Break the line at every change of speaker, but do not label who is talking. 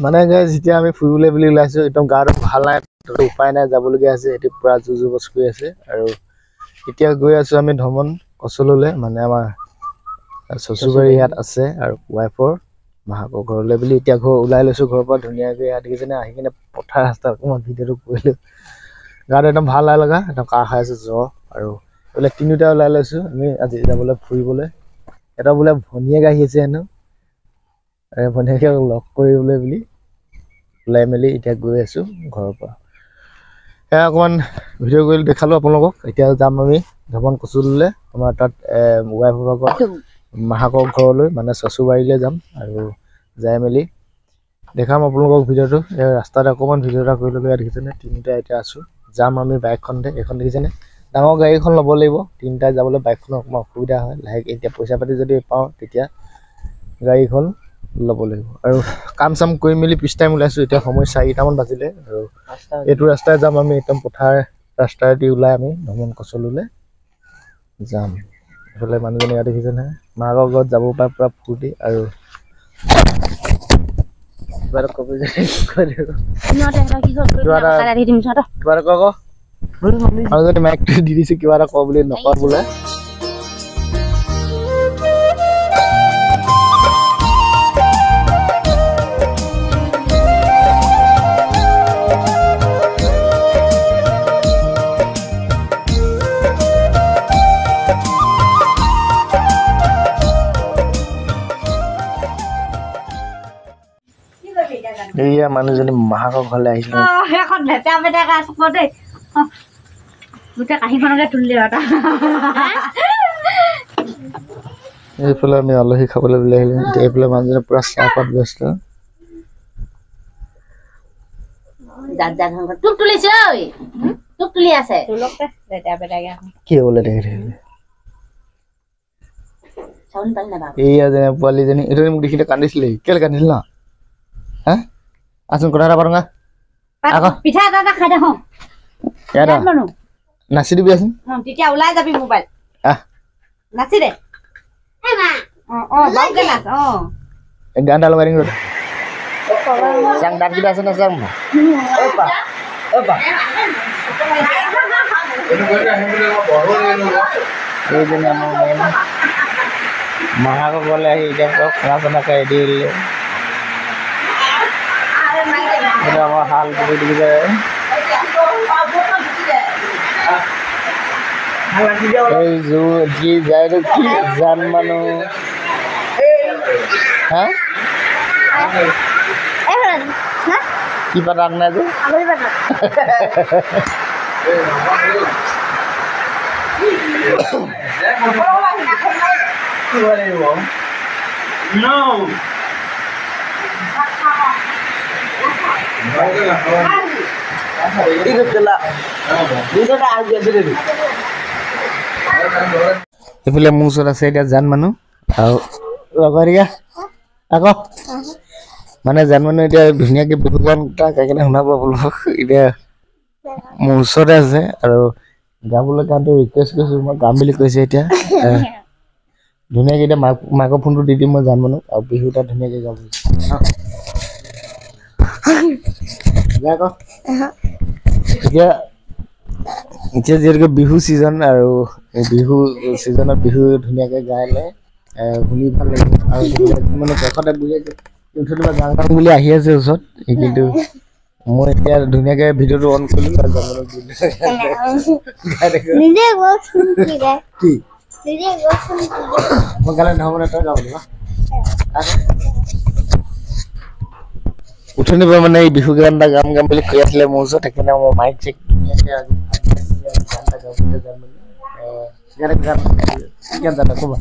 মানে যেতিয়া আমি ফুৰিবলৈ বুলি ওলাইছো একদম গাটো ভাল নাই উপায় নাই যাবলগীয়া আছে এতিয়া পুৰা জুজুবজ কৰি আছে আৰু এতিয়া গৈ আছো আমি ধমন কচললৈ মানে আমাৰ চচুবাৰী ইয়াত আছে আৰু ৱাইফৰ মাহাকৰ ঘৰলৈ বুলি এতিয়া ঘৰ ওলাই লৈছো ঘৰৰ পৰা ধুনীয়াকৈ ইয়াত দেখিছেনে আহি কিনে পথাৰ ৰাস্তা অকণমান ভিডিঅ'টো কৰিলোঁ গাটো একদম ভাল নাই লগা একদম কাহ খাই আছে জ্বৰ আৰু বোলে তিনিটা ওলাই লৈছো আমি আজি যাবলৈ ফুৰিবলৈ এটা বোলে ভনীয়েক আহি আছে হেনো ভনীয়েকে লগ কৰিবলৈ বুলি ওলাই মেলি এতিয়া গৈ আছো ঘৰৰ পৰা সেয়া অকণমান ভিডিঅ' কৰি দেখালোঁ আপোনালোকক এতিয়া যাম আমি ধমন কচুললৈ আমাৰ তাত ৱাইফ ভাগৰ মাহাকৰ ঘৰলৈ মানে চচুবাৰীলৈ যাম আৰু যাই মেলি দেখাম আপোনালোকক ভিডিঅ'টো ৰাস্তাত অকণমান ভিডিঅ' এটা কৰি ল'ব দেখিছেনে তিনিটা এতিয়া আছোঁ যাম আমি বাইকখনতে এইখন দেখিছেনে ডাঙৰ গাড়ীখন ল'ব লাগিব তিনিটাই যাবলৈ বাইকখনৰ অকণমান অসুবিধা হয় লাহেকৈ এতিয়া পইচা পাতি যদি পাওঁ তেতিয়া গাড়ীখন ল'ব লাগিব আৰু কাম চাম কৰি মেলি পিছ টাইম ওলাইছোঁ এতিয়া সময় 4টামান বাজিলে আৰু এইটো ৰাস্তাই যাম আমি একদম পথাৰ ৰাস্তাইদি ওলাই আমি ধমন কচললৈ যাম এইফালে মানুহজনী ইয়াত দেখিছেনে মাকৰ ঘৰত যাব পাৰে পুৰা ফূৰ্তি আৰু কিবা এটা ক'ব যে আৰু যদি মাইকটো দি দিছোঁ কিবা এটা কওঁ বুলি নকওঁ বোলে এইয়া মানুহজনী মাহাকৰ ঘৰলৈ আহিছিল
এখন লেটা পেটা কাজ দেই গোটেই কাঁহীখনকে তুলিলে এটা
এইফালে আমি আলহী খাবলৈ বুলি আহিলোঁ এইফালে মানুহজনী পুৰা চাহপাত ব্যস্ত
তোক তুলিছে ঐ তোক তুলি আছে লেটা পেটাকে
কি হ'বলৈ দেখি থাকিলে
চাউল পালি না বাবা
এইয়া যেনে পোৱালীজনী এইটো মোক দেখিলে কান্দিছিলে কেলে কান্দিছিল ন হা আচোন কথা এটা পাৰোঁ আকৌ
পিঠা এটা খাই দে
নাচি দিবি আচোন
তেতিয়া ওলাই যাবি মোবাইল নাচি দে
গান এটা লগাই দিম চাং ডাককেইটা আছে না চাং এইজনী আমাৰ মেইন মাহাকৰ ঘৰলৈ আহি এতিয়া খানা চানা খাই দি দিলে আমার হাল করে দিকে যায় এই জি যায় তো কি জান মানু হ্যাঁ কি পাতা না যে No. এইফালে মোৰ ওচৰত আছে এতিয়া জান মানুহ আৰু লগৰীয়া আকৌ মানে জান মানুহ এতিয়া ধুনীয়াকৈ বিহু গান এটা গাই কিনে শুনাব আপোনালোকক এতিয়া মোৰ ওচৰতে আছে আৰু গাবলৈ কাৰণটো ৰিকুৱেষ্ট কৰিছোঁ মই গাম বুলি কৈছে এতিয়া ধুনীয়াকৈ এতিয়া মাকৰ ফোনটো দি দিম মই জান মানুহ আৰু বিহু এটা ধুনীয়াকৈ গাব এতিয়া যিহেতুকে বিহু ছিজন আৰু বিহু ছিজনত বিহু ধুনীয়াকৈ গাইলে শুনি ভাল লাগিব আৰু মানে কাষতে বহি গান গাম বুলি আহি আছে ওচৰত কিন্তু মই এতিয়া ধুনীয়াকৈ ভিডিঅ'টো অন কৰিলোঁ মই গালে নহ'ব তই গাব লাগিব উঠনি পৰা মানে এই বিহু গান এটা গাম বুলি কৈ আছিলে মোৰ ওচৰত সেইকাৰণে মই মাইক চেক ধুনীয়াকৈ গান এটা গাবলৈ যাম বুলি গান ক'বা